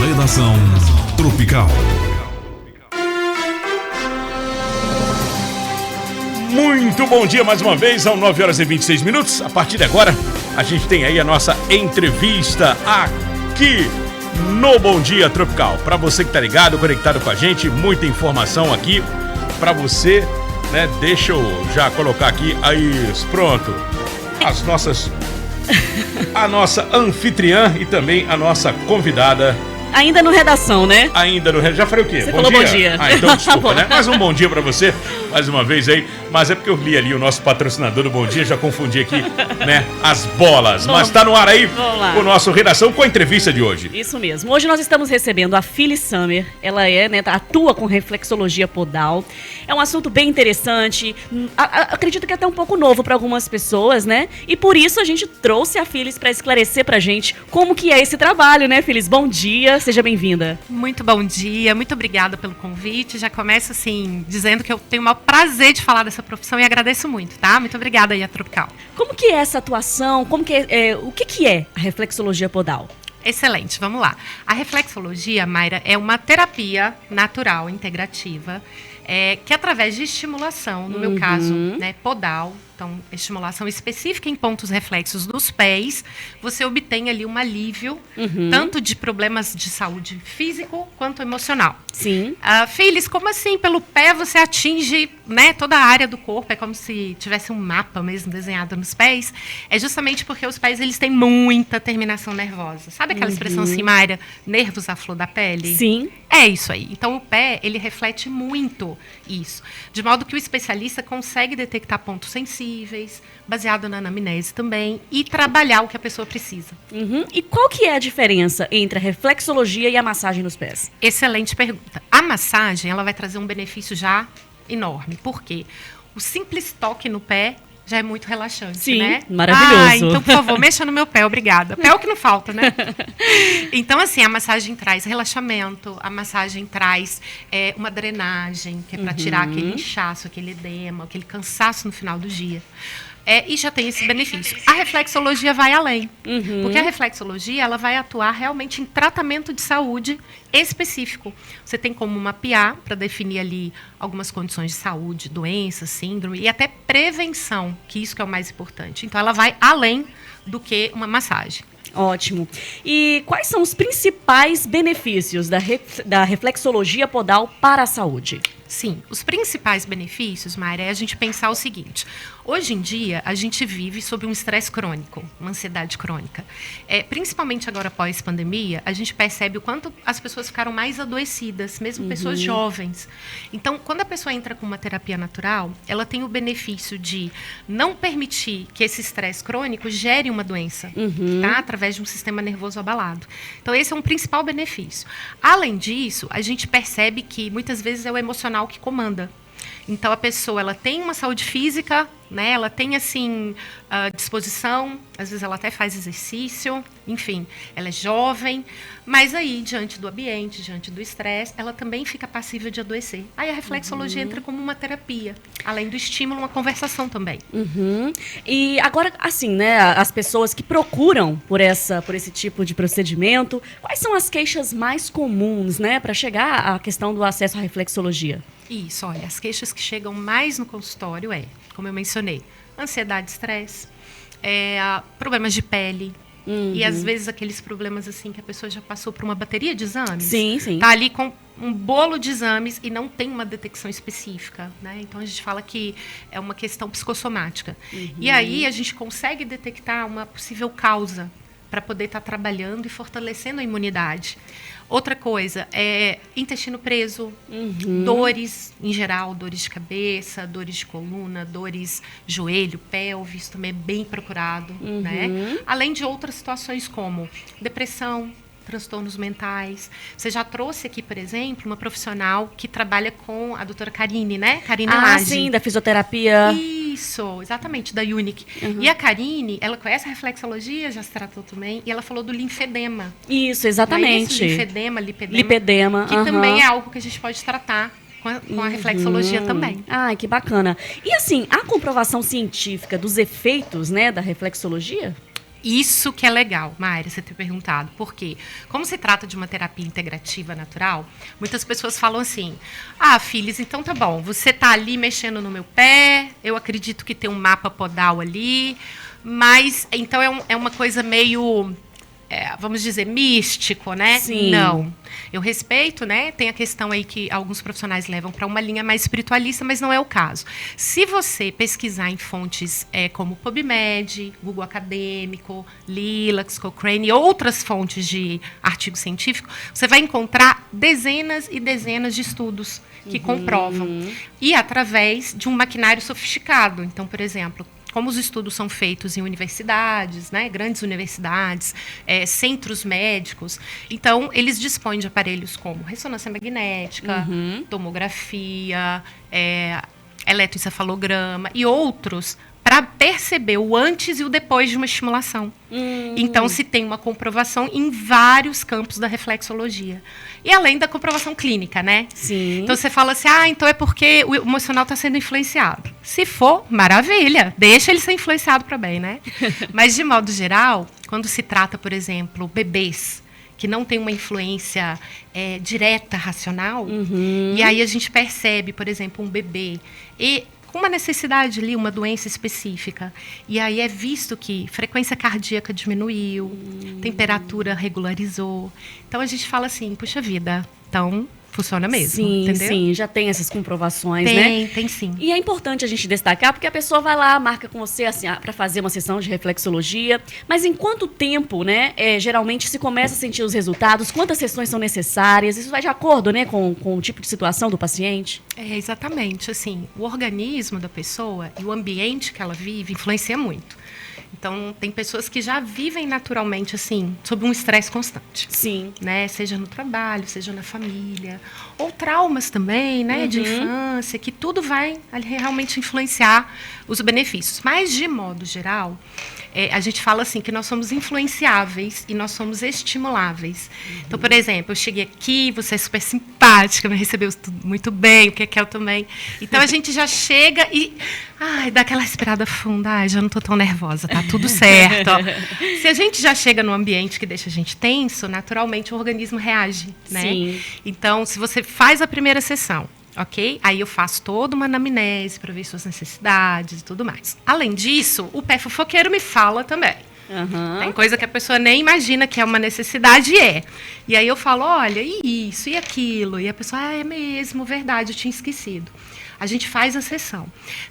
Redação Tropical. Muito bom dia mais uma vez, são 9 horas e 26 minutos. A partir de agora, a gente tem aí a nossa entrevista aqui no Bom Dia Tropical. Para você que tá ligado, conectado com a gente, muita informação aqui para você, né? Deixa eu já colocar aqui, aí, pronto. A nossa anfitriã e também a nossa convidada. Ainda no redação, né? Ainda no redação. Já falei o quê? Você falou bom dia. Ah, então desculpa, né? Mais um bom dia pra você, mais uma vez aí. Mas é porque eu li ali o nosso patrocinador do Bom Dia, já confundi aqui, né? As bolas. Mas tá no ar aí o nosso redação com a entrevista de hoje. Isso mesmo. Hoje nós estamos recebendo a Phyllis Summer. Ela atua com reflexologia podal. É um assunto bem interessante. Acredito que é até um pouco novo para algumas pessoas, né? E por isso a gente trouxe a Phyllis para esclarecer pra gente como que é esse trabalho, né, Phyllis? Bom dia, seja bem-vinda. Muito bom dia, muito obrigada pelo convite. Já começo assim, dizendo que eu tenho o maior prazer de falar dessa profissão e agradeço muito, tá? Muito obrigada aí a Tropical. Como que é essa atuação? Como que o que é a reflexologia podal? Excelente, vamos lá. A reflexologia, Mayra, é uma terapia natural, integrativa, que através de estimulação, no meu caso, né, podal, então estimulação específica em pontos reflexos dos pés, você obtém ali um alívio, tanto de problemas de saúde físico quanto emocional. Sim. Phyllis, como assim? Pelo pé você atinge, né, toda a área do corpo, é como se tivesse um mapa mesmo desenhado nos pés. É justamente porque os pés eles têm muita terminação nervosa. Sabe aquela expressão assim, Mayra, nervos à flor da pele? Sim. É isso aí. Então o pé, ele reflete muito isso. De modo que o especialista consegue detectar pontos sensíveis, baseado na anamnese também, e trabalhar o que a pessoa precisa. E qual que é a diferença entre a reflexologia e a massagem nos pés? Excelente pergunta. A massagem, ela vai trazer um benefício já enorme. Por quê? O simples toque no pé já é muito relaxante, sim, né? Maravilhoso. Então, por favor, mexa no meu pé, obrigada. Pé é o que não falta, né? Então, assim, a massagem traz relaxamento, a massagem traz uma drenagem, que é para tirar aquele inchaço, aquele edema, aquele cansaço no final do dia. E já tem esse benefício. A reflexologia vai além, porque a reflexologia ela vai atuar realmente em tratamento de saúde específico. Você tem como mapear para definir ali algumas condições de saúde, doenças, síndrome e até prevenção, que isso que é o mais importante. Então, ela vai além do que uma massagem. Ótimo. E quais são os principais benefícios da reflexologia podal para a saúde? Sim, os principais benefícios, Mayra, é a gente pensar o seguinte. Hoje em dia, a gente vive sob um estresse crônico, uma ansiedade crônica. Principalmente agora pós-pandemia, a gente percebe o quanto as pessoas ficaram mais adoecidas, mesmo pessoas jovens. Então, quando a pessoa entra com uma terapia natural, ela tem o benefício de não permitir que esse estresse crônico gere uma doença, tá? Através de um sistema nervoso abalado. Então, esse é um principal benefício. Além disso, a gente percebe que muitas vezes é o emocional que comanda. Então, a pessoa ela tem uma saúde física, né? Ela tem, assim, disposição, às vezes ela até faz exercício, enfim, ela é jovem, mas aí, diante do ambiente, diante do estresse, ela também fica passível de adoecer. Aí a reflexologia entra como uma terapia, além do estímulo, uma conversação também. E agora, assim, né, as pessoas que procuram por esse tipo de procedimento, quais são as queixas mais comuns, né, para chegar à questão do acesso à reflexologia? Isso, olha, as queixas que chegam mais no consultório como eu mencionei, ansiedade, estresse, problemas de pele, e às vezes aqueles problemas assim que a pessoa já passou por uma bateria de exames. Sim, sim. Tá ali com um bolo de exames e não tem uma detecção específica, né? Então a gente fala que é uma questão psicossomática. E aí a gente consegue detectar uma possível causa para poder estar trabalhando e fortalecendo a imunidade. Outra coisa é intestino preso, dores em geral, dores de cabeça, dores de coluna, dores joelho, pelve, isso também é bem procurado, né? Além de outras situações como depressão, transtornos mentais. Você já trouxe aqui, por exemplo, uma profissional que trabalha com a doutora Karine, né? Karine Maggi. Sim, da fisioterapia. Isso, exatamente, da Unic. E a Karine, ela conhece a reflexologia, já se tratou também, e ela falou do linfedema. Isso, exatamente. Não é isso? Linfedema, lipedema. Lipedema. Que também é algo que a gente pode tratar com a reflexologia também. Ai, que bacana. E assim, há comprovação científica dos efeitos, né, da reflexologia? Isso que é legal, Mayra, você ter perguntado. Por quê? Como se trata de uma terapia integrativa natural, muitas pessoas falam assim, Phyllis, então tá bom, você tá ali mexendo no meu pé, eu acredito que tem um mapa podal ali, mas então é uma coisa meio... vamos dizer, místico, né? Sim. Não. Eu respeito, né? Tem a questão aí que alguns profissionais levam para uma linha mais espiritualista, mas não é o caso. Se você pesquisar em fontes como PubMed, Google Acadêmico, Lilacs, Cochrane e outras fontes de artigo científico, você vai encontrar dezenas e dezenas de estudos que comprovam. E através de um maquinário sofisticado. Então, por exemplo, como os estudos são feitos em universidades, né, grandes universidades, centros médicos, então eles dispõem de aparelhos como ressonância magnética, tomografia, eletroencefalograma e outros para perceber o antes e o depois de uma estimulação. Então, se tem uma comprovação em vários campos da reflexologia. E além da comprovação clínica, né? Sim. Então, você fala assim, então é porque o emocional está sendo influenciado. Se for, maravilha, deixa ele ser influenciado para bem, né? Mas, de modo geral, quando se trata, por exemplo, bebês, que não tem uma influência direta, racional, e aí a gente percebe, por exemplo, um bebê com uma necessidade ali, uma doença específica. E aí é visto que frequência cardíaca diminuiu, temperatura regularizou. Então a gente fala assim, puxa vida, então funciona mesmo, sim, entendeu? Sim, já tem essas comprovações, né? Tem sim. E é importante a gente destacar, porque a pessoa vai lá, marca com você assim, para fazer uma sessão de reflexologia, mas em quanto tempo, né, geralmente se começa a sentir os resultados, quantas sessões são necessárias, isso vai de acordo, né, com o tipo de situação do paciente? Exatamente, assim, o organismo da pessoa e o ambiente que ela vive influencia muito. Então, tem pessoas que já vivem naturalmente, assim, sob um estresse constante. Sim. Né? Seja no trabalho, seja na família. Ou traumas também, né? De infância, que tudo vai realmente influenciar os benefícios. Mas, de modo geral, a gente fala assim que nós somos influenciáveis e nós somos estimuláveis. Então, por exemplo, eu cheguei aqui, você é super simpática, me recebeu muito bem, o que é eu também. Então, a gente já chega e... dá aquela respirada funda, já não estou tão nervosa, tá tudo certo. Se a gente já chega num ambiente que deixa a gente tenso, naturalmente o organismo reage, né? Sim. Então, se você faz a primeira sessão, ok? Aí eu faço toda uma anamnese para ver suas necessidades e tudo mais. Além disso, o pé fofoqueiro me fala também. Tem coisa que a pessoa nem imagina que é uma necessidade e aí eu falo, olha, e isso, e aquilo. E a pessoa, é mesmo, verdade, eu tinha esquecido. A gente faz a sessão.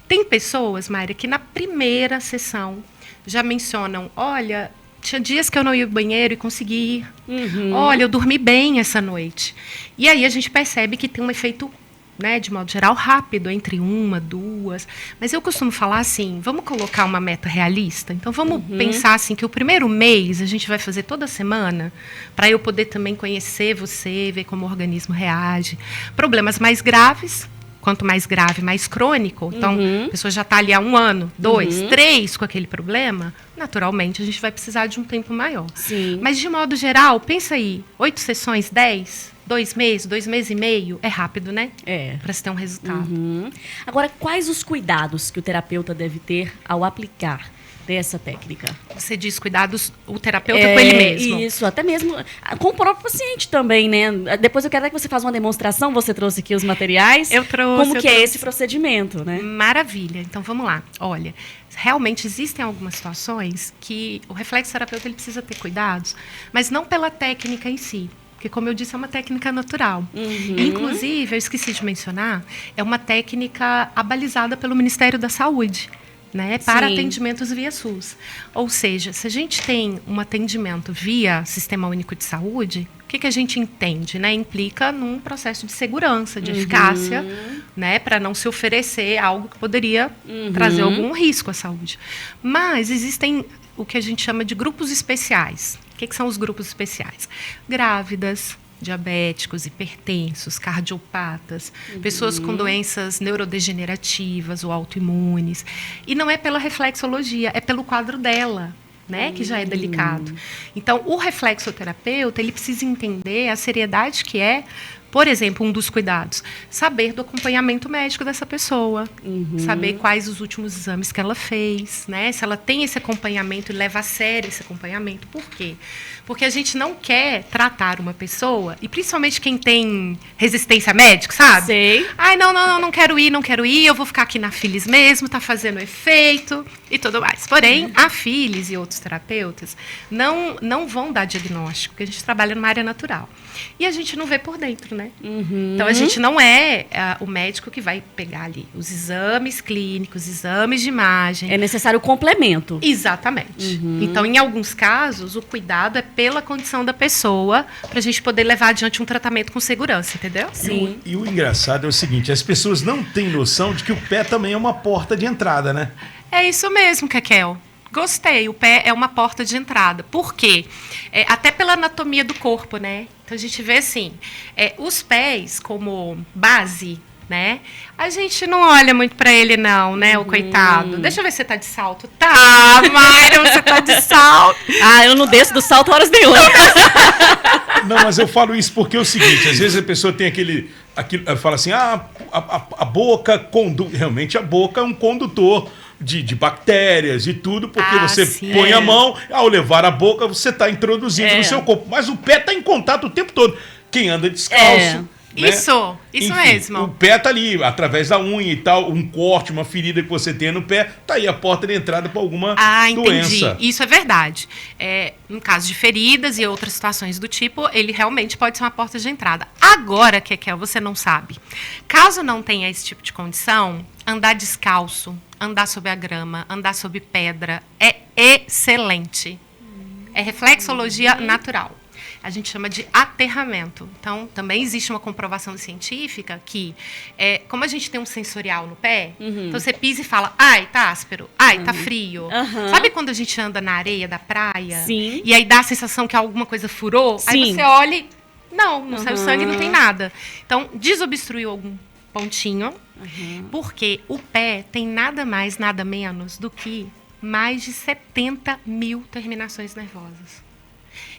Tem pessoas, Mayra, que na primeira sessão já mencionam, olha, tinha dias que eu não ia ao banheiro e consegui ir. Olha, eu dormi bem essa noite. E aí a gente percebe que tem um efeito, né, de modo geral, rápido, entre 1, 2. Mas eu costumo falar assim, vamos colocar uma meta realista? Então, vamos pensar assim, que o primeiro mês a gente vai fazer toda semana, para eu poder também conhecer você, ver como o organismo reage. Problemas mais graves, quanto mais grave, mais crônico. Então, a pessoa já está ali há 1 ano, 2, 3 com aquele problema, naturalmente a gente vai precisar de um tempo maior. Sim. Mas, de modo geral, pensa aí, 8 sessões, 10... 2 meses, 2 meses e meio, é rápido, né? Para se ter um resultado. Agora, quais os cuidados que o terapeuta deve ter ao aplicar dessa técnica? Você diz cuidados, o terapeuta com ele mesmo. Isso, até mesmo com o próprio paciente também, né? Depois eu quero que você faça uma demonstração, você trouxe aqui os materiais. Eu trouxe. Como que é esse procedimento, né? Maravilha. Então, vamos lá. Olha, realmente existem algumas situações que o reflexoterapeuta ele precisa ter cuidados, mas não pela técnica em si. Porque, como eu disse, é uma técnica natural. Inclusive, eu esqueci de mencionar, é uma técnica abalizada pelo Ministério da Saúde, né, para atendimentos via SUS. Ou seja, se a gente tem um atendimento via Sistema Único de Saúde, o que a gente entende? Né? Implica num processo de segurança, de eficácia, né, para não se oferecer algo que poderia trazer algum risco à saúde. Mas existem o que a gente chama de grupos especiais. O que são os grupos especiais? Grávidas, diabéticos, hipertensos, cardiopatas, pessoas com doenças neurodegenerativas ou autoimunes. E não é pela reflexologia, é pelo quadro dela, né, que já é delicado. Então, o reflexoterapeuta, ele precisa entender a seriedade que é Por exemplo, um dos cuidados, saber do acompanhamento médico dessa pessoa, saber quais os últimos exames que ela fez, né? Se ela tem esse acompanhamento e leva a sério esse acompanhamento. Por quê? Porque a gente não quer tratar uma pessoa, e principalmente quem tem resistência médica, sabe? Sei. Ai, não quero ir, eu vou ficar aqui na Filis mesmo, tá fazendo efeito e tudo mais. Porém, a Filis e outros terapeutas não vão dar diagnóstico, porque a gente trabalha numa área natural. E a gente não vê por dentro, né? Então, a gente não é o médico que vai pegar ali os exames clínicos, exames de imagem. É necessário o complemento. Exatamente. Então, em alguns casos, o cuidado é pela condição da pessoa, para a gente poder levar adiante um tratamento com segurança, entendeu? Sim. E o engraçado é o seguinte, as pessoas não têm noção de que o pé também é uma porta de entrada, né? É isso mesmo, Kekel. Gostei, o pé é uma porta de entrada. Por quê? Até pela anatomia do corpo, né? Então, a gente vê assim, os pés como base, né? A gente não olha muito pra ele não, né, o coitado. Deixa eu ver se você tá de salto. Tá, Mayra, você tá de salto. Ah, eu não desço do salto horas nenhuma. Não, mas eu falo isso porque é o seguinte, às vezes a pessoa tem aquele fala assim, a boca realmente a boca é um condutor de bactérias e tudo, porque você sim. põe a mão, ao levar a boca, você está introduzindo no seu corpo. Mas o pé está em contato o tempo todo. Quem anda descalço. Né? Isso Enfim, mesmo. O pé tá ali, através da unha e tal, um corte, uma ferida que você tenha no pé, tá aí a porta de entrada para alguma doença. Entendi. Isso é verdade. No caso de feridas e outras situações do tipo, ele realmente pode ser uma porta de entrada. Agora, Kekel, você não sabe. Caso não tenha esse tipo de condição, andar descalço, andar sob a grama, andar sob pedra, é excelente. É reflexologia natural. A gente chama de aterramento. Então, também existe uma comprovação científica que, como a gente tem um sensorial no pé, então você pisa e fala, ai, tá áspero, ai, tá frio. Sabe quando a gente anda na areia da praia? Sim. E aí dá a sensação que alguma coisa furou? Sim. Aí você olha e, não saiu sangue, não tem nada. Então, desobstruiu algum pontinho, porque o pé tem nada mais, nada menos do que mais de 70 mil terminações nervosas.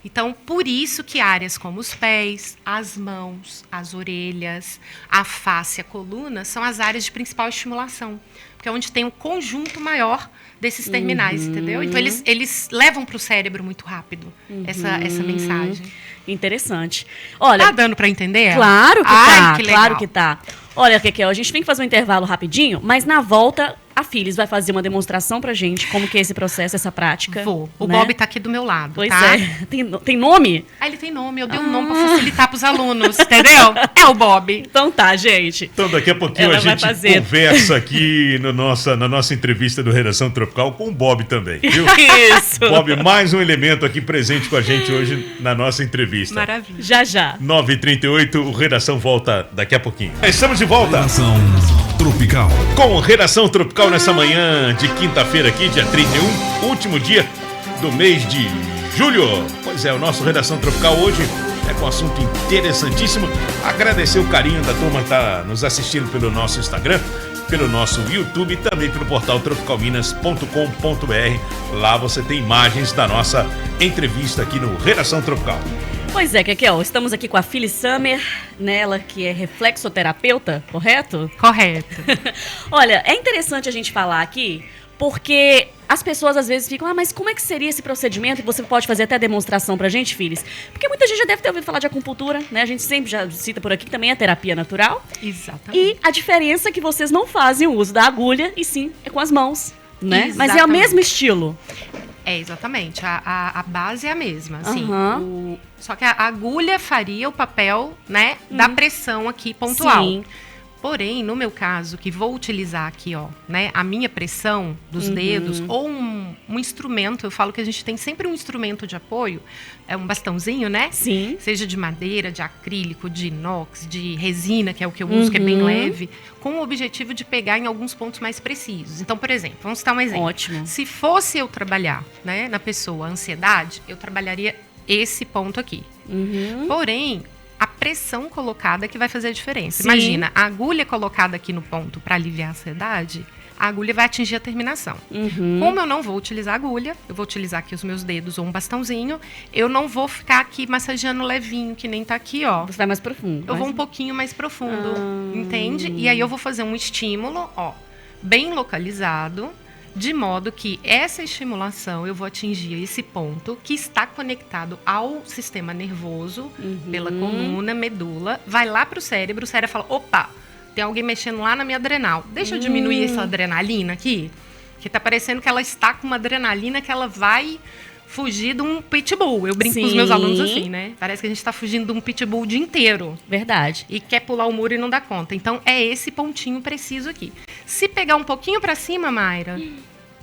Então, por isso que áreas como os pés, as mãos, as orelhas, a face, a coluna, são as áreas de principal estimulação. Porque é onde tem um conjunto maior desses terminais, entendeu? Então, eles levam para o cérebro muito rápido essa mensagem. Interessante. Olha, Tá dando para entender? claro que Ai, tá, que legal. claro que tá. Olha, Kekel, a gente tem que fazer um intervalo rapidinho, mas na volta a Filis vai fazer uma demonstração pra gente como que é esse processo, essa prática. Vou. O né? Bob tá aqui do meu lado, Pois tá? é. Tem nome? Ele tem nome, eu dei um nome para facilitar pros alunos, entendeu? É o Bob. Então tá, gente. Então, daqui a pouquinho Ela a vai gente fazer. conversa aqui na nossa entrevista do Redação Tropical com o Bob também, viu? Isso. Bob, mais um elemento aqui presente com a gente hoje na nossa entrevista. Maravilha. Já, já. 9h38, o Redação volta daqui a pouquinho. Estamos de volta Redação Tropical. com Redação Tropical nessa manhã de quinta-feira aqui, dia 31, último dia do mês de julho. Pois é, o nosso Redação Tropical hoje é com um assunto interessantíssimo. Agradecer o carinho da turma que está nos assistindo pelo nosso Instagram, pelo nosso YouTube e também pelo portal tropicalminas.com.br. Lá você tem imagens da nossa entrevista aqui no Redação Tropical. Pois é, Kekel, estamos aqui com a Filis Summer, ela que é reflexoterapeuta, correto? Correto. Olha, é interessante a gente falar aqui, porque as pessoas às vezes ficam, mas como é que seria esse procedimento? E você pode fazer até demonstração pra gente, Filis? Porque muita gente já deve ter ouvido falar de acupuntura, né? A gente sempre já cita por aqui que também é terapia natural. Exatamente. E a diferença é que vocês não fazem o uso da agulha, e sim, é com as mãos, né? Mas é o Exatamente. mesmo estilo. Exatamente. A base é a mesma. Assim, Aham. só que a agulha faria o papel, né, da pressão aqui pontual. Sim. Porém, no meu caso, que vou utilizar aqui, ó, né, a minha pressão dos dedos ou um instrumento, eu falo que a gente tem sempre um instrumento de apoio, é um bastãozinho, né? Sim. Seja de madeira, de acrílico, de inox, de resina, que é o que eu uso, que é bem leve, com o objetivo de pegar em alguns pontos mais precisos. Então, por exemplo, vamos citar um exemplo. Ótimo. Se fosse eu trabalhar, né, na pessoa a ansiedade, eu trabalharia esse ponto aqui. Porém, a pressão colocada que vai fazer a diferença. Sim. Imagina, a agulha colocada aqui no ponto para aliviar a ansiedade, a agulha vai atingir a terminação. Como eu não vou utilizar agulha, eu vou utilizar aqui os meus dedos ou um bastãozinho, eu não vou ficar aqui massageando levinho, que nem tá aqui, ó. Você vai mais profundo. Eu vou um pouquinho mais profundo, entende? E aí eu vou fazer um estímulo, ó, bem localizado, de modo que essa estimulação eu vou atingir esse ponto que está conectado ao sistema nervoso, pela coluna, medula, vai lá para o cérebro fala, opa, tem alguém mexendo lá na minha adrenal. Deixa eu diminuir essa adrenalina aqui, que tá parecendo que ela está com uma adrenalina que ela vai fugir de um pitbull. Eu brinco com os meus alunos assim, né? Parece que a gente está fugindo de um pitbull o dia inteiro. Verdade. E quer pular o muro e não dá conta. Então, é esse pontinho preciso aqui. Se pegar um pouquinho para cima, Mayra,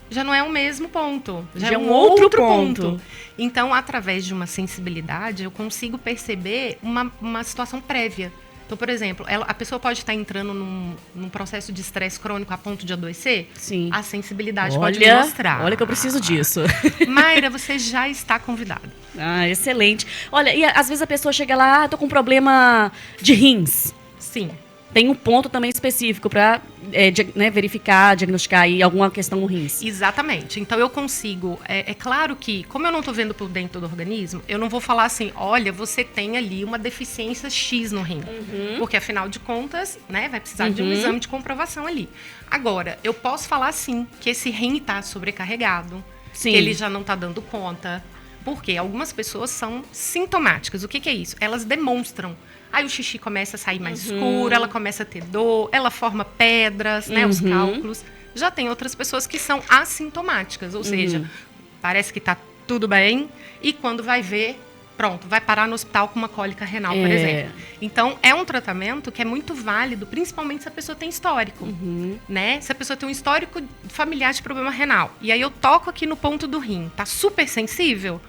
já não é o mesmo ponto. Já é um outro ponto. Então, através de uma sensibilidade, eu consigo perceber uma situação prévia. Então, por exemplo, a pessoa pode estar entrando num processo de estresse crônico a ponto de adoecer? Sim. A sensibilidade pode me mostrar. Olha que eu preciso disso. Mayra, você já está convidada. Ah, excelente. Olha, e às vezes a pessoa chega lá, tô com um problema de rins. Sim. Tem um ponto também específico para verificar, diagnosticar aí alguma questão no rins. Exatamente. Então, eu consigo... É claro que, como eu não estou vendo por dentro do organismo, eu não vou falar assim, olha, você tem ali uma deficiência X no rim. Porque, afinal de contas, né, vai precisar de um exame de comprovação ali. Agora, eu posso falar, sim, que esse rim está sobrecarregado, Sim. que ele já não está dando conta. Porque algumas pessoas são sintomáticas. O que é isso? Elas demonstram. Aí o xixi começa a sair mais escuro, ela começa a ter dor, ela forma pedras, né, os cálculos. Já tem outras pessoas que são assintomáticas, ou seja, parece que está tudo bem e quando vai ver, pronto, vai parar no hospital com uma cólica renal, por exemplo. Então, é um tratamento que é muito válido, principalmente se a pessoa tem histórico, né? Se a pessoa tem um histórico familiar de problema renal. E aí eu toco aqui no ponto do rim, tá super sensível?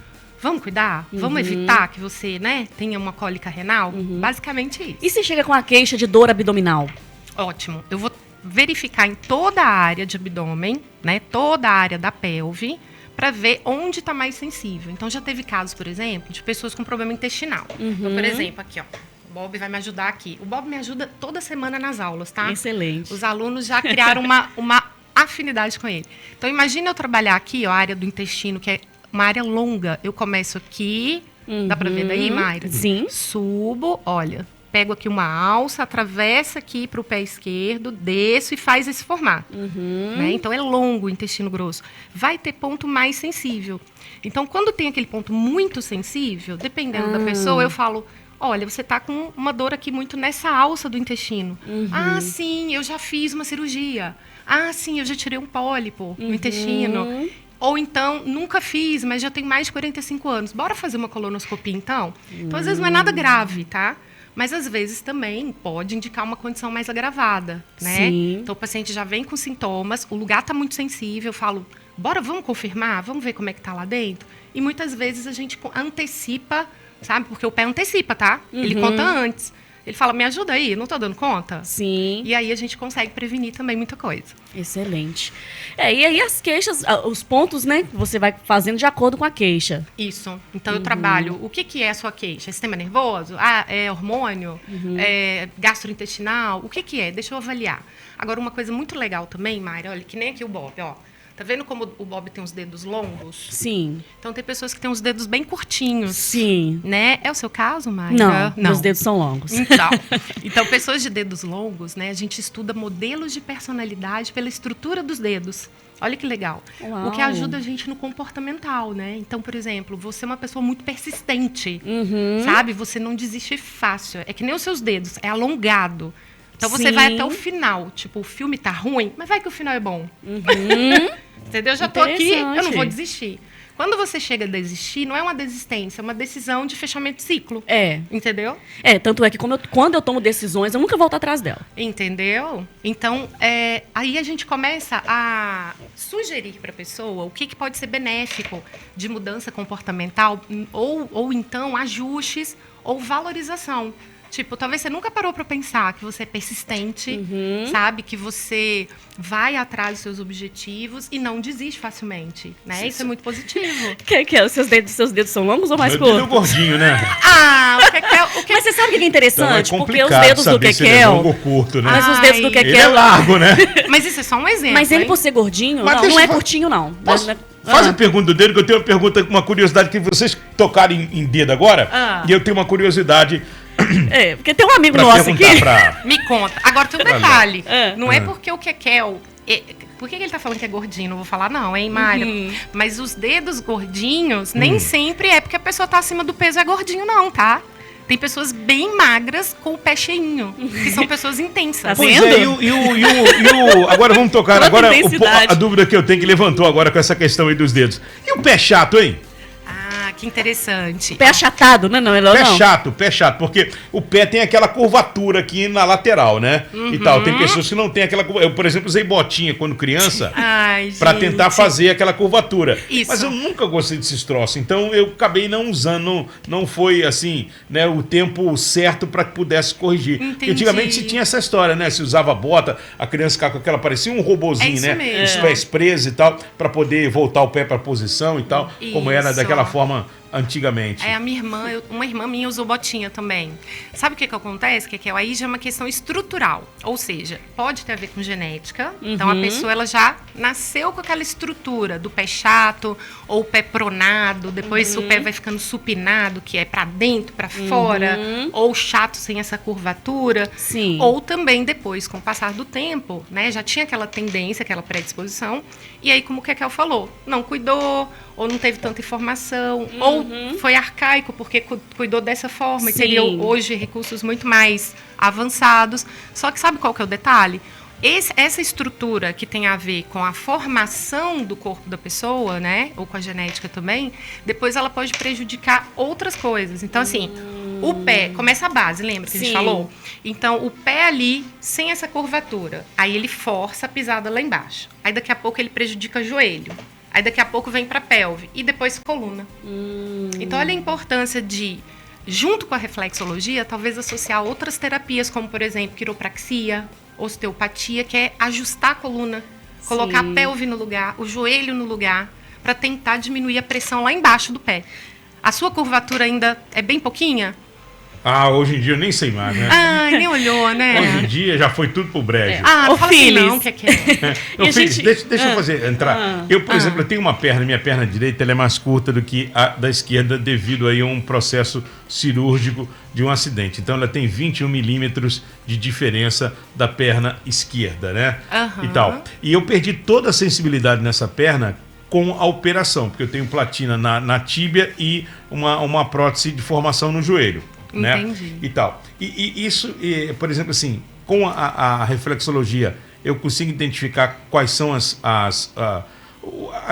Vamos cuidar? Vamos evitar que você, né, tenha uma cólica renal? Basicamente isso. E se chega com a queixa de dor abdominal? Ótimo. Eu vou verificar em toda a área de abdômen, né, toda a área da pelve, para ver onde está mais sensível. Então, já teve casos, por exemplo, de pessoas com problema intestinal. Então, por exemplo, aqui, ó. O Bob vai me ajudar aqui. O Bob me ajuda toda semana nas aulas, tá? Excelente. Os alunos já criaram uma afinidade com ele. Então, imagina eu trabalhar aqui, ó, a área do intestino, que é uma área longa. Eu começo aqui, dá para ver daí, Mayra? Sim. Subo, olha, pego aqui uma alça, atravessa aqui para o pé esquerdo, desço e faz esse formato. Né? Então, é longo o intestino grosso. Vai ter ponto mais sensível. Então, quando tem aquele ponto muito sensível, dependendo da pessoa, eu falo, olha, você está com uma dor aqui muito nessa alça do intestino. Ah, sim, eu já fiz uma cirurgia. Ah, sim, eu já tirei um pólipo no intestino. Ou então, nunca fiz, mas já tenho mais de 45 anos. Bora fazer uma colonoscopia, então? Então, às vezes, não é nada grave, tá? Mas, às vezes, também pode indicar uma condição mais agravada, né? Sim. Então, o paciente já vem com sintomas, o lugar está muito sensível, eu falo, bora, vamos confirmar? Vamos ver como é que está lá dentro? E, muitas vezes, a gente antecipa, sabe? Porque o pé antecipa, tá? Ele conta antes. Ele fala, me ajuda aí, não tô dando conta? Sim. E aí a gente consegue prevenir também muita coisa. Excelente. E aí as queixas, os pontos, né, que você vai fazendo de acordo com a queixa. Isso. Então eu trabalho, o que é a sua queixa? É sistema nervoso? Ah, é hormônio? É gastrointestinal? O que é? Deixa eu avaliar. Agora, uma coisa muito legal também, Mayra, olha, que nem aqui o Bob, ó. Tá vendo como o Bob tem os dedos longos? Sim. Então, tem pessoas que têm os dedos bem curtinhos. Sim. Né? É o seu caso, Mayra? Não, meus dedos são longos. Então, pessoas de dedos longos, né? A gente estuda modelos de personalidade pela estrutura dos dedos. Olha que legal. Uau. O que ajuda a gente no comportamental, né? Então, por exemplo, você é uma pessoa muito persistente, sabe? Você não desiste fácil. É que nem os seus dedos, é alongado. Então, você vai até o final. Tipo, o filme tá ruim, mas vai que o final é bom. Entendeu? Eu já tô aqui, eu não vou desistir. Quando você chega a desistir, não é uma desistência, é uma decisão de fechamento de ciclo. Entendeu? Tanto é que quando eu tomo decisões, eu nunca volto atrás dela. Entendeu? Então, aí a gente começa a sugerir para a pessoa o que pode ser benéfico de mudança comportamental ou então ajustes ou valorização. Tipo, talvez você nunca parou para pensar que você é persistente, sabe? Que você vai atrás dos seus objetivos e não desiste facilmente, né? Isso é muito positivo. Que é? Seus dedos são longos ou mais Meu dedo curtos? gordinho, né? Ah, o que é Mas você sabe o que é interessante? Então é porque os complicado dedos do saber se ele é longo Kekel... ou curto, né? Mas os dedos do Ai, Ele é Kekel... largo, né? Mas isso é só um exemplo. Mas ele, hein? por ser gordinho, Mas não, deixa não é eu fa- curtinho, não. Posso- Não é- Faz a pergunta do dedo, que eu tenho uma pergunta, uma curiosidade que vocês tocaram em dedo agora. Ah. E eu tenho uma curiosidade É, porque tem um amigo pra nosso aqui... perguntar pra... Me conta. Agora tem um detalhe. Ah. Não é porque o Kekel... Por que ele tá falando que é gordinho? Não vou falar não, hein, Mário? Uhum. Mas os dedos gordinhos, nem sempre é porque a pessoa tá acima do peso é gordinho, não, tá? Tem pessoas bem magras com o pé cheinho, que são pessoas intensas. Tá Pois vendo? é, agora vamos tocar. Toda Agora intensidade. a dúvida que eu tenho que levantou agora com essa questão aí dos dedos. E o pé chato, hein? Ah, que interessante. Pé achatado, né? Não, não, Pé chato, porque o pé tem aquela curvatura aqui na lateral, né? E tal. Tem pessoas que não tem aquela curvatura. Eu, por exemplo, usei botinha quando criança Ai, pra gente. tentar fazer aquela curvatura. Isso. Mas eu nunca gostei desses troços, então eu acabei não usando, não foi assim, né, o tempo certo pra que pudesse corrigir. Porque Entendi. antigamente se tinha essa história, né? Se usava bota, a criança ficava com aquela, parecia um robozinho, É isso né? mesmo. Os pés presos e tal, pra poder voltar o pé pra posição e tal, como era Isso. daquela forma antigamente. É, a minha irmã, uma irmã minha usou botinha também. Sabe o que acontece? Que aí já é uma questão estrutural. Ou seja, pode ter a ver com genética. Então, a pessoa ela já nasceu com aquela estrutura do pé chato ou o pé pronado. Depois o pé vai ficando supinado, que é pra dentro, pra fora. Ou chato sem essa curvatura. Sim. Ou também depois, com o passar do tempo, né? Já tinha aquela tendência, aquela predisposição. E aí, como o Kekel falou, não cuidou, ou não teve tanta informação, ou foi arcaico porque cuidou dessa forma e Sim. teria hoje recursos muito mais avançados. Só que sabe qual que é o detalhe? Essa estrutura que tem a ver com a formação do corpo da pessoa, né, ou com a genética também, depois ela pode prejudicar outras coisas. Então, assim, o pé, começa a base, lembra que a gente Sim. falou? Então, o pé ali, sem essa curvatura, aí ele força a pisada lá embaixo. Aí, daqui a pouco, ele prejudica o joelho. Aí, daqui a pouco, vem para pelve. E depois, coluna. Então, olha a importância de, junto com a reflexologia, talvez associar outras terapias, como, por exemplo, quiropraxia, osteopatia, que é ajustar a coluna, colocar Sim. a pelve no lugar, o joelho no lugar, para tentar diminuir a pressão lá embaixo do pé. A sua curvatura ainda é bem pouquinha? Ah, hoje em dia eu nem sei mais, né? Ai, nem olhou, né? Hoje em dia já foi tudo pro brejo. Ah, não Ô, fala assim Phyllis. não, que é. Não, E a Feliz, gente- deixa eu entrar. Eu, por exemplo, eu tenho uma perna, minha perna direita ela é mais curta do que a da esquerda devido aí a um processo cirúrgico de um acidente. Então ela tem 21 milímetros de diferença da perna esquerda, né? Aham. E tal. E eu perdi toda a sensibilidade nessa perna com a operação, porque eu tenho platina na tíbia e uma prótese de formação no joelho. Né? Entendi. E tal. E isso, por exemplo, assim, com a reflexologia, eu consigo identificar quais são as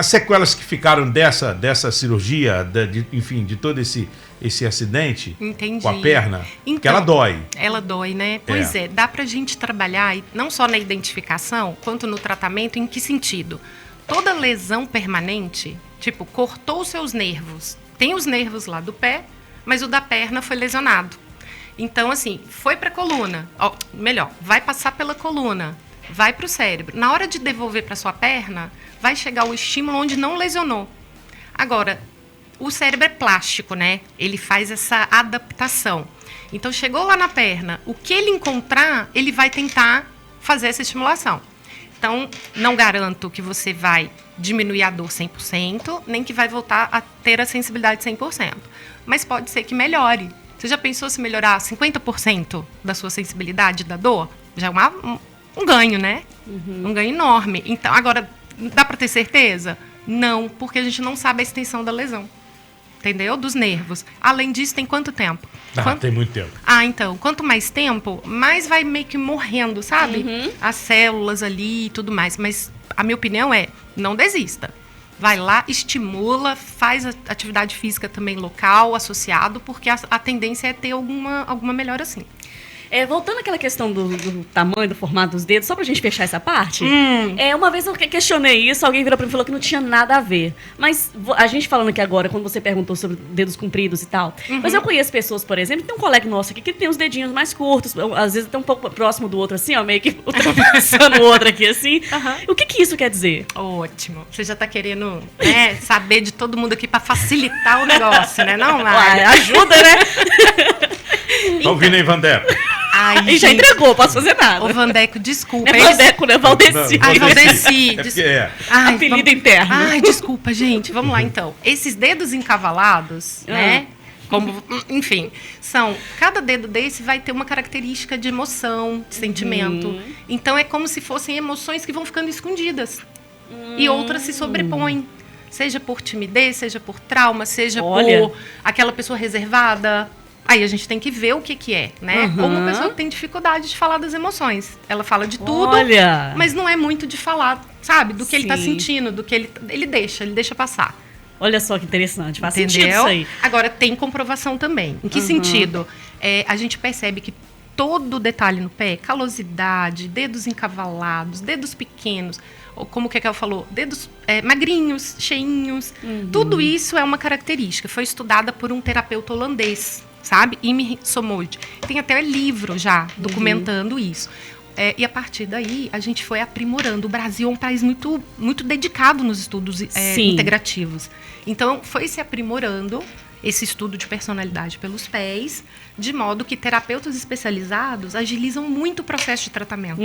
sequelas que ficaram dessa cirurgia, enfim, de todo esse acidente. Entendi. Com a perna, Então, que ela dói. Ela dói, né? Pois é, dá pra gente trabalhar não só na identificação, quanto no tratamento, em que sentido? Toda lesão permanente, tipo, cortou os seus nervos, tem os nervos lá do pé, mas o da perna foi lesionado. Então, assim, foi para a coluna, melhor, vai passar pela coluna, vai para o cérebro. Na hora de devolver para sua perna, vai chegar o estímulo onde não lesionou. Agora, o cérebro é plástico, né? Ele faz essa adaptação. Então, chegou lá na perna, o que ele encontrar, ele vai tentar fazer essa estimulação. Então, não garanto que você vai diminuir a dor 100%, nem que vai voltar a ter a sensibilidade 100%. Mas pode ser que melhore. Você já pensou se melhorar 50% da sua sensibilidade da dor? Já é um ganho, né? Um ganho enorme. Então, agora, dá para ter certeza? Não, porque a gente não sabe a extensão da lesão. Entendeu? Dos nervos. Além disso, tem quanto tempo? Tem muito tempo. Ah, então, quanto mais tempo, mais vai meio que morrendo, sabe? As células ali e tudo mais. Mas a minha opinião é, não desista. Vai lá, estimula, faz a atividade física também local, associado, porque a tendência é ter alguma melhora sim. Voltando àquela questão do tamanho, do formato dos dedos, só pra gente fechar essa parte, uma vez eu questionei isso, alguém virou pra mim e falou que não tinha nada a ver. Mas a gente falando aqui agora, quando você perguntou sobre dedos compridos e tal, mas eu conheço pessoas, por exemplo, tem um colega nosso aqui que tem os dedinhos mais curtos, às vezes até um pouco próximo do outro assim, ó, meio que ultrapassando o outro aqui assim. O que isso quer dizer? Ótimo. Você já tá querendo saber de todo mundo aqui pra facilitar o negócio, né? Não, Uai, Mari? ajuda, né? Tá ouvindo aí, Vandeco? Ai, E já gente, entregou, posso fazer nada. Ô, Vandeco, desculpa. Não é Vandeco, né? Valdeci. Não, Ai, Valdeci. É porque é. Ai, Apelido interno. Ai, desculpa, gente. Vamos lá, então. Esses dedos encavalados, Ah. né? Como, enfim, cada dedo desse vai ter uma característica de emoção, de sentimento. Então é como se fossem emoções que vão ficando escondidas. E outras se sobrepõem. Seja por timidez, seja por trauma, seja Olha. por aquela pessoa reservada. Aí a gente tem que ver o que é, né? Uhum. Ou uma pessoa que tem dificuldade de falar das emoções. Ela fala de tudo, Olha. mas não é muito de falar, sabe? Do que ele tá Sim. sentindo, do que ele deixa passar. Olha só que interessante. Faz Entendeu? sentido isso aí. Agora, tem comprovação também. Em que sentido? A gente percebe que todo detalhe no pé, calosidade, dedos encavalados, dedos pequenos, ou como o Kekel falou, dedos magrinhos, cheinhos, tudo isso é uma característica. Foi estudada por um terapeuta holandês, sabe? Imre Somold. Tem até livro já documentando isso. E a partir daí, a gente foi aprimorando. O Brasil é um país muito, muito dedicado nos estudos Sim. integrativos. Então, foi se aprimorando esse estudo de personalidade pelos pés, de modo que terapeutas especializados agilizam muito o processo de tratamento.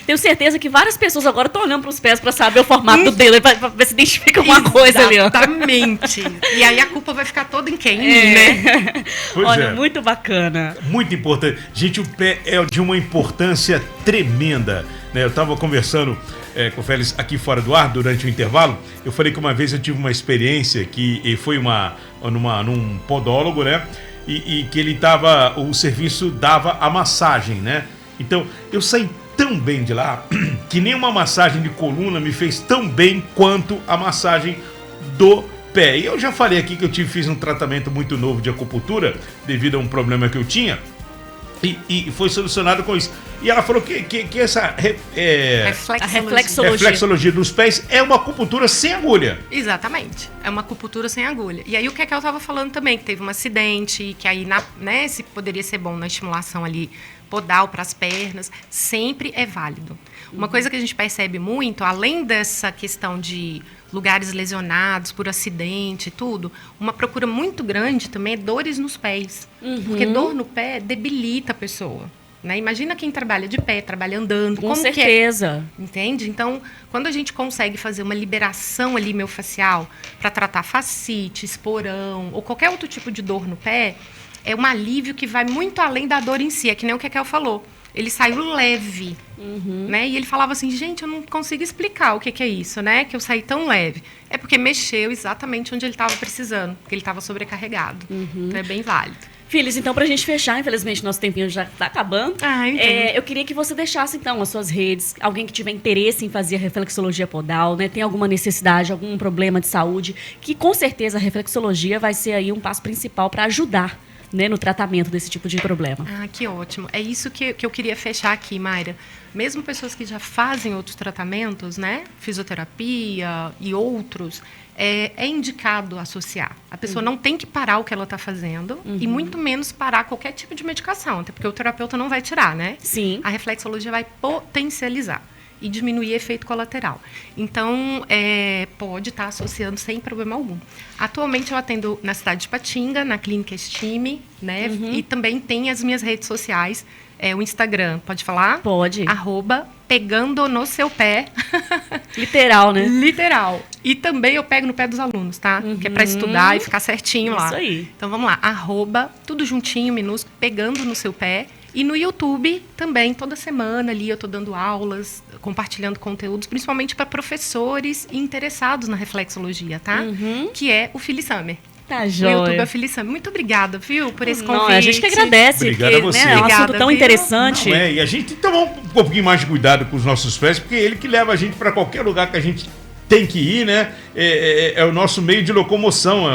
Tenho certeza que várias pessoas agora estão olhando para os pés para saber o formato do dedo, para ver se identifica uma coisa ali, ó. Exatamente. E aí a culpa vai ficar toda em quem, É. né? Pois Olha, é. muito bacana. Muito importante. Gente, o pé é de uma importância tremenda, né? Eu estava conversando com o Félix aqui fora do ar, durante o intervalo. Eu falei que uma vez eu tive uma experiência que foi num podólogo, né? E que o serviço dava a massagem, né? Então, eu saí tão bem de lá que nenhuma massagem de coluna me fez tão bem quanto a massagem do pé. E eu já falei aqui que fiz um tratamento muito novo de acupuntura devido a um problema que eu tinha. E foi solucionado com isso. E ela falou que essa A reflexologia. reflexologia dos pés é uma acupuntura sem agulha. Exatamente. É uma acupuntura sem agulha. E aí o Kekel estava falando também, que teve um acidente, que aí, se poderia ser bom na estimulação ali podal para as pernas, sempre é válido. Uma coisa que a gente percebe muito, além dessa questão de lugares lesionados por acidente e tudo, uma procura muito grande também é dores nos pés. Porque dor no pé debilita a pessoa. Né? Imagina quem trabalha de pé, trabalha andando. Com como certeza. Que é? Entende? Então, quando a gente consegue fazer uma liberação ali miofascial para tratar fascite, esporão ou qualquer outro tipo de dor no pé, é um alívio que vai muito além da dor em si. É que nem o Kekel falou. Ele saiu leve, né? E ele falava assim, gente, eu não consigo explicar o que é isso, né? Que eu saí tão leve. É porque mexeu exatamente onde ele estava precisando, porque ele estava sobrecarregado. Então, é bem válido. Filhos, então, pra gente fechar, infelizmente, nosso tempinho já tá acabando. Entendo. Eu queria que você deixasse, então, as suas redes. Alguém que tiver interesse em fazer a reflexologia podal, né? Tem alguma necessidade, algum problema de saúde, que com certeza a reflexologia vai ser aí um passo principal para ajudar, né, no tratamento desse tipo de problema. Que ótimo. É isso que eu queria fechar aqui, Mayra. Mesmo pessoas que já fazem outros tratamentos, né? Fisioterapia e outros, é indicado associar. A pessoa não tem que parar o que ela está fazendo e muito menos parar qualquer tipo de medicação, até porque o terapeuta não vai tirar, né? Sim. A reflexologia vai potencializar e diminuir efeito colateral. Então, pode estar associando sem problema algum. Atualmente, eu atendo na cidade de Patinga, na Clínica Estime, né? E também tem as minhas redes sociais, o Instagram, pode falar? Pode. @pegando no seu pé. Literal, né? Literal. E também eu pego no pé dos alunos, tá? Que é para estudar e ficar certinho lá. Isso aí. Então, vamos lá. Tudo juntinho, minúsculo, pegando no seu pé. E no YouTube também, toda semana ali eu estou dando aulas, compartilhando conteúdos, principalmente para professores interessados na reflexologia, tá? Que é o Philly Summer. Tá, O joia. YouTube é o Philly Summer. Muito obrigada, viu, por esse convite. Não, a gente que agradece, Obrigado porque a você. né, é um Obrigada, assunto tão viu? interessante. Não e a gente tem que tomar um pouquinho mais de cuidado com os nossos pés, porque é ele que leva a gente para qualquer lugar que a gente tem que ir, né? É o nosso meio de locomoção,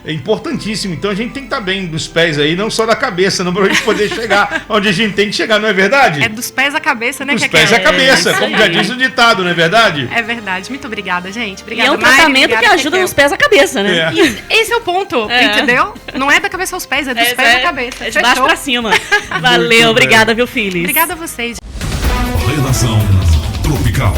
é importantíssimo. Então a gente tem que estar bem dos pés aí, não só da cabeça, não, para a gente poder chegar onde a gente tem que chegar, não é verdade? É dos pés à cabeça, né? Dos Kekel? pés à cabeça, isso como aí. já diz o ditado, não é verdade? É verdade. Muito obrigada, gente. E Obrigada, é um Mari, tratamento que obrigada, ajuda Kekel. nos pés à cabeça, né? É. E esse é o ponto, É. entendeu? Não é da cabeça aos pés, é dos pés à cabeça. É de baixo Fechou? pra cima. Valeu, bem. obrigada, viu, Phillies? Obrigada a vocês. Redação Tropical.